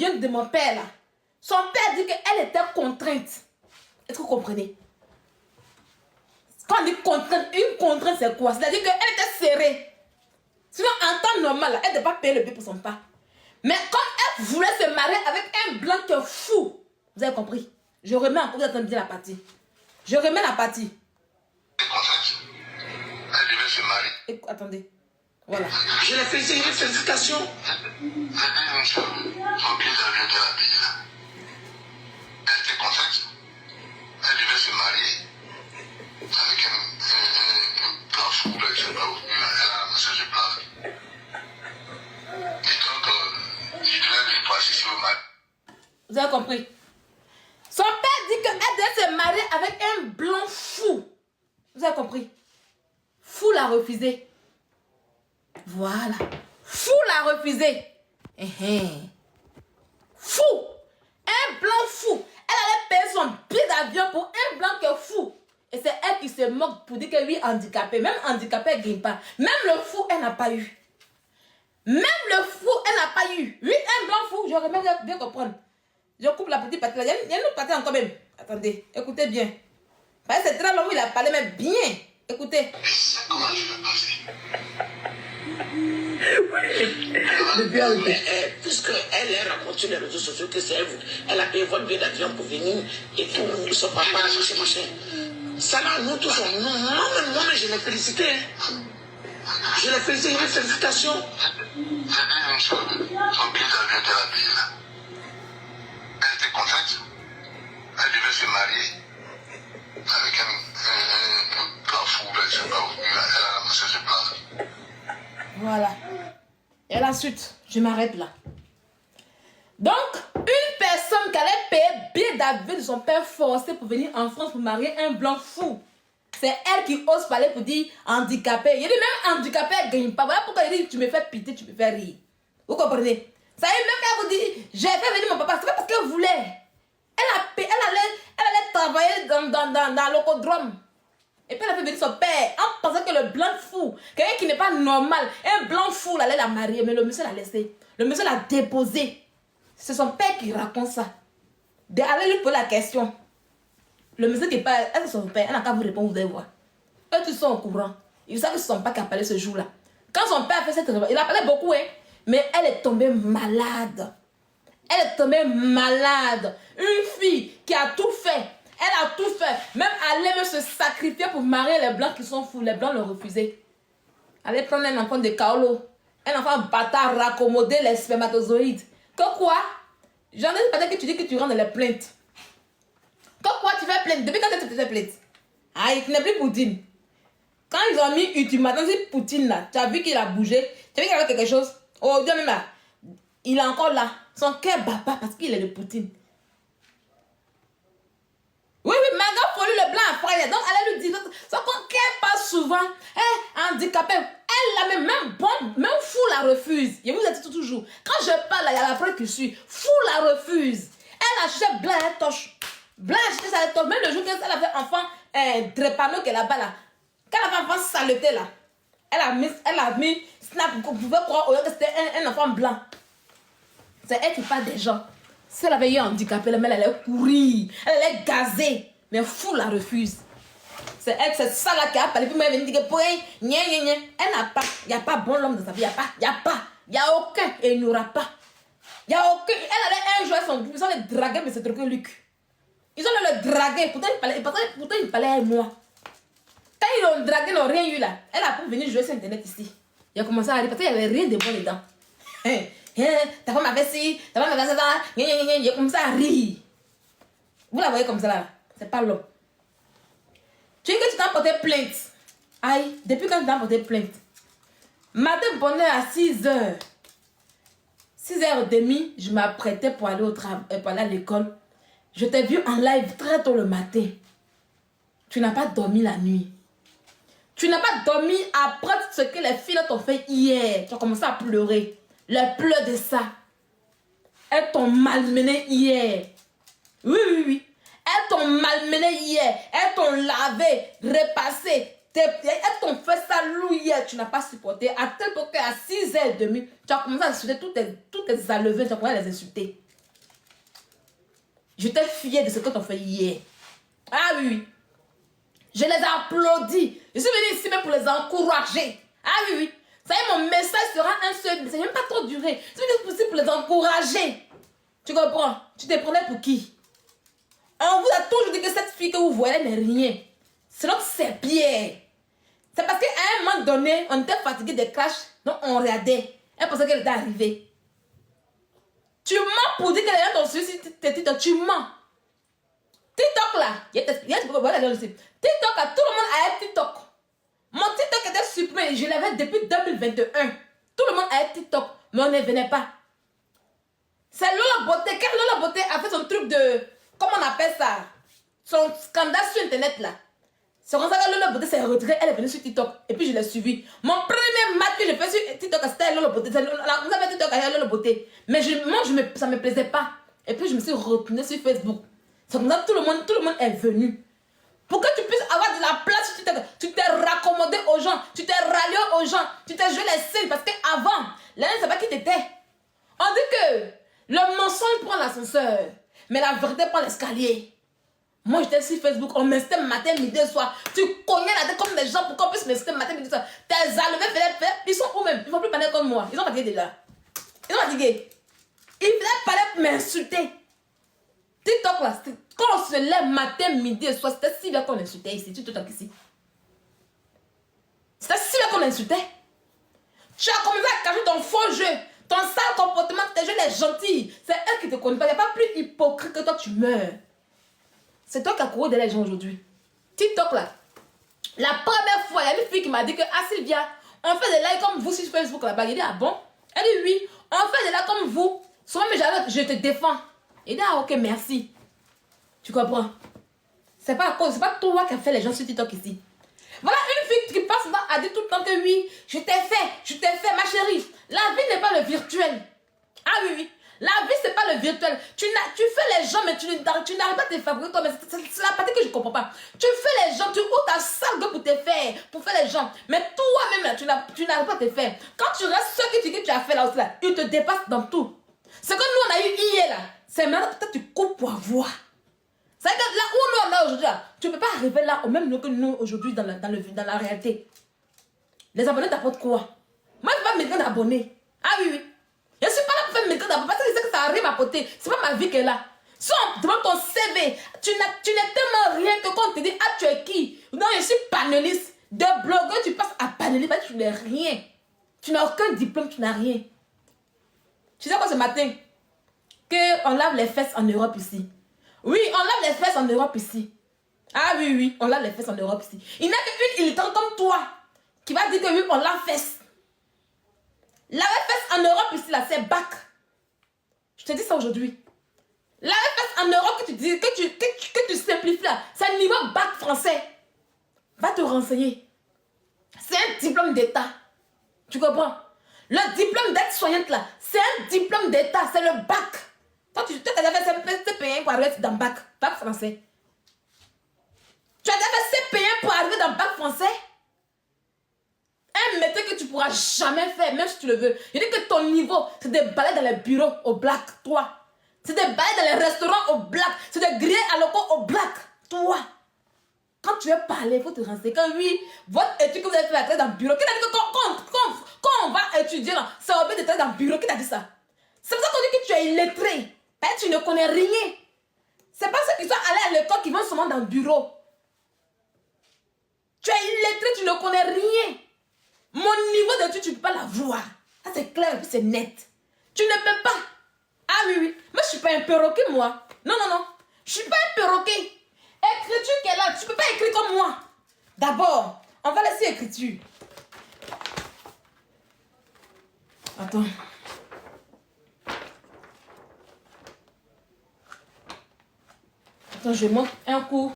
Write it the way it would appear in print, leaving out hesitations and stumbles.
vient de mon père là. Son père dit qu'elle était contrainte. Est-ce que vous comprenez? Quand on dit contrainte, une contrainte c'est quoi? C'est-à-dire qu'elle était serrée. Sinon, en temps normal, elle ne devait pas payer le billet pour son père. Mais comme elle voulait se marier avec un blanc qui est fou, vous avez compris? Je remets encore, vous attendez la partie. Je remets la partie. Elle devait se marier. Attendez. Voilà. Je l'ai fait une félicitation. J'ai dit une chose. Son billet d'avion de la payer là. Elle était contrainte. Elle devait se marier avec un plan fou là, je sais pas où. Elle a ramassé ce plan. Et donc, il devait venir pour assister au mariage. Vous avez compris? Son père dit qu'elle devait se marier avec un blanc fou. Vous avez compris? Fou l'a refusé. Voilà. Fou l'a refusé. Fou. Un blanc fou. Elle allait payer son billet d'avion pour un blanc qui est fou. Et c'est elle qui se moque pour dire que lui handicapé. Même handicapé, elle ne gagne pas. Même le fou, elle n'a pas eu. Même le fou, elle n'a pas eu. Oui, un blanc fou, j'aurais même bien comprendre. Je coupe la petite partie là. Il y a une autre partie encore même. Attendez, écoutez bien. Parce que c'est très long où il a parlé, mais bien. Écoutez. Comment je vais passer? Puisqu'elle a raconté les réseaux sociaux que c'est elle a payé votre billet d'avion pour venir et tout, son papa, c'est machin. Ça là, nous tous, moi-même, je l'ai félicité. Je l'ai félicité, une félicitation. J'ai dit une chose, son billet d'avion était la payer là. Elle était contrainte. Elle devait se marier avec un plan fou, là, je sais pas où. Elle a ramassé ce plan. Voilà. Et ensuite, je m'arrête là. Donc, une personne qui allait payer billet d'avion de son père forcé pour venir en France pour marier un blanc fou. C'est elle qui ose parler pour dire handicapé. Il dit même handicapé, elle ne gagne pas. Voilà pourquoi il dit tu me fais pitié, tu me fais rire. Vous comprenez? Ça y est, même quand elle vous dit j'ai fait venir mon papa, c'est pas parce qu'elle voulait. Elle allait travailler dans l'ocodrome. Et puis elle a fait venir son père en pensant que le blanc fou, quelqu'un qui n'est pas normal, un blanc fou, elle allait la marier. Mais le monsieur l'a laissé. Le monsieur l'a déposé. C'est son père qui raconte ça. Allez lui poser la question. Le monsieur qui parle, elle c'est son père, elle n'a qu'à vous répondre, vous allez voir. Eux, tous sont au courant. Ils savent que c'est son père qui a parlé ce jour-là. Quand son père a fait cette réponse, il a parlé beaucoup, hein, mais elle est tombée malade. Elle est tombée malade. Une fille qui a tout fait. Elle a tout fait. Même aller même se sacrifier pour marier les blancs qui sont fous. Les blancs l'ont refusé. Aller prendre un enfant de Kaolo. Un enfant bâtard, raccommoder les spermatozoïdes. Que quoi? J'en ai pas que tu dis que tu rentres dans les plaintes. Que quoi tu fais plainte? Depuis quand tu te fais plainte? Ah, il n'est plus Poutine. Quand ils ont mis ultimatum, c'est Poutine là. Tu as vu qu'il a bougé. Tu as vu qu'il avait quelque chose. Oh, Dieu même là. Il est encore là. Son cœur bat pas parce qu'il est de Poutine. Oui, Maga Folie le blanc après. Donc, elle lui dit, son cœur passe souvent. Handicapé. Elle, même fou la refuse. Je vous ai dit toujours. Quand je parle, il y a la preuve qui suit. Fou la refuse. Elle achète blanc, elle torche. Blanc, acheté ça, elle torche. Même le jour qu'elle avait enfant, drépano qui est là-bas, là. Quand elle avait enfant saleté, là. Elle a mis snap. Vous pouvez croire que c'était un enfant blanc. C'est elle qui parle des gens. Si elle avait eu un handicapé, elle allait courir, elle allait gazer. Mais fou la refuse. C'est elle, c'est ça là qui a parlé. Puis moi, elle me dit que elle n'a pas. Il n'y a pas bon l'homme dans sa vie. Il n'y a aucun. Et il n'y aura pas. Il n'y a aucun. Elle allait un jour, ils ont les draguer, mais c'est trop que Luc. Ils ont le draguer. Pourtant, il parlait avec moi. Quand ils l'ont dragué, ils n'ont rien eu là. Elle a pu venir jouer sur Internet ici. Il a commencé à rire parce qu'il n'y avait rien de bon dedans. Ta femme avait ci, ta femme avait ça, il a commencé à rire. Vous la voyez comme ça là, c'est pas l'homme. Tu dis que tu t'as porté plainte. Aïe, depuis quand tu t'as porté plainte? Matin bonheur à 6h. 6h30, je m'apprêtais pour aller pour aller à l'école. Je t'ai vu en live très tôt le matin. Tu n'as pas dormi la nuit. Tu n'as pas dormi après ce que les filles t'ont fait hier. Tu as commencé à pleurer. Les pleurs de ça. Elles t'ont malmené hier. Oui. Elles t'ont malmené hier. Elles t'ont lavé, repassé. Elles t'ont fait ça loup hier. Tu n'as pas supporté. À tel point qu'à 6h30, tu as commencé à insulter toutes tes alevins. Tu as commencé à les insulter. J'étais fière de ce que tu as fait hier. Ah oui, oui. Je les applaudis. Je suis venue ici même pour les encourager. Ah oui, oui. Ça y est, mon message sera un seul. Ça n'a même pas trop duré. Je suis venue ici pour les encourager. Tu comprends? Tu te prenais pour qui? On vous a toujours dit que cette fille que vous voyez n'est rien. Sinon, c'est Pierre. C'est parce qu'à un moment donné, on était fatigué des crashs, donc on regardait. Elle pensait qu'elle était arrivée. Tu mens pour dire que les gens t'ont suivi tes TikTok. Tu mens. TikTok là, TikTok là, tout le monde a un TikTok. Mon TikTok était supprimé, je l'avais depuis 2021. Tout le monde a un TikTok, mais on ne venait pas. C'est Lola Beauté. Quand Lola Beauté a fait son truc de, comment on appelle ça, son scandale sur internet là. C'est comme ça que Lola Beauté s'est retirée, elle est venue sur TikTok. Et puis je l'ai suivi. Mon premier match que j'ai fait sur TikTok, c'était Lola Beauté. Vous avez TikTok à Lola Beauté. Mais ça ne me plaisait pas. Et puis je me suis retournée sur Facebook. C'est comme ça que tout le monde est venu. Pour que tu puisses avoir de la place, tu t'es raccommodé aux gens, tu t'es rallié aux gens, tu t'es joué les scènes. Parce qu'avant, les gens ne savaient pas qui t'étais. On dit que le mensonge prend l'ascenseur, mais la vérité prend l'escalier. Moi, j'étais sur Facebook, on m'inscrivait matin, midi, soir. Tu cognais la tête comme des gens pour qu'on puisse m'inscrire matin, midi, soir. Tes enlevés, ils sont où même? Ils ne vont plus parler comme moi. Ils ont fatigué déjà. Ils ont fatigué. Ils venaient parler pour m'insulter. TikTok là, quand on se lève matin, midi et soir, c'était si bien qu'on insultait ici, TikTok ici. C'était si bien qu'on insultait. Tu as commencé à cacher ton faux jeu, ton sale comportement, tes jeux les gentils. C'est eux qui te connaissent pas. Il n'y a pas plus hypocrite que toi, tu meurs. C'est toi qui as couru derrière les gens aujourd'hui. TikTok là. La première fois, il y a une fille qui m'a dit que, ah Sylvia, on fait des lives comme vous sur Facebook là-bas. Il dit, ah bon? Elle dit, oui, on fait des lives comme vous. Souvent, mais je te défends. Il dit, ah ok, merci. Tu comprends? C'est pas toi qui as fait les gens sur TikTok ici. Voilà une fille qui passe là, a dit tout le temps que oui, je t'ai fait, ma chérie. La vie n'est pas le virtuel. Ah oui, oui. La vie, c'est pas le virtuel. Tu fais les gens, mais tu n'arrives pas à te fabriquer toi. Mais c'est la partie que je ne comprends pas. Tu fais les gens, tu ouvres ta salle pour te faire, pour faire les gens. Mais toi-même, là, tu n'arrives pas à te faire. Quand tu restes ce que tu as fait là aussi, là, ils te dépassent dans tout. Ce que nous, on a eu hier, là, c'est maintenant peut-être tu coupes pour avoir. C'est que là où nous, on est aujourd'hui, tu ne peux pas arriver là au même niveau que nous, aujourd'hui, dans la réalité. Les abonnés t'apportent quoi? Moi, je ne vais pas me d'abonnés. Ah oui, oui. Je ne suis pas là pour faire mes d'abonnés parce que je sais que ça arrive à côté. Ce n'est pas ma vie qui est là. Si on demande ton CV, tu n'es tellement rien que quand on te dit, ah, tu es qui? Non, je suis panéliste. De blogueur, tu passes à panéliste, tu n'es rien. Tu n'as aucun diplôme, tu n'as rien. Tu sais quoi ce matin? Qu'on lave les fesses en Europe ici. Oui, on lave les fesses en Europe ici. Ah oui, oui, on lave les fesses en Europe ici. Il n'y a qu'une illitérante comme toi qui va dire que oui, on lave fesses. Laver fesses en Europe ici, là, c'est bac. Je te dis ça aujourd'hui. Laver fesses en Europe, que tu dis, que tu simplifies là, c'est un niveau bac français. Va te renseigner. C'est un diplôme d'État. Tu comprends? Le diplôme d'aide-soignante là, c'est un diplôme d'État, c'est le bac. Toi, tu as déjà fait CP1 pour arriver dans le bac français. Tu as déjà fait CP1 pour arriver dans le bac français? Un métier que tu ne pourras jamais faire, même si tu le veux. Je dis que ton niveau, c'est de balayer dans les bureaux au black, toi. C'est de balayer dans les restaurants au black. C'est de griller à locaux au black, toi. Quand tu veux parler, il faut te renseigner. Que oui, votre étude que vous avez fait la dans le bureau. Qui t'a dit que quand on va étudier, c'est obligé de travailler dans le bureau. Qui t'a dit ça? C'est pour ça qu'on dit que tu es illettré. Parce que tu ne connais rien. C'est pas ceux qui sont allés à l'école qui vont seulement dans le bureau. Tu es illettré, tu ne connais rien. Mon niveau d'étude, tu ne peux pas l'avoir. Ça, c'est clair et puis c'est net. Tu ne peux pas. Ah oui, oui. Moi, je ne suis pas un perroquet, moi. Non, non, non. Je ne suis pas un perroquet. Écriture qui est là, tu ne peux pas écrire comme moi. D'abord, on va laisser écriture. Attends. Attends, je monte un coup.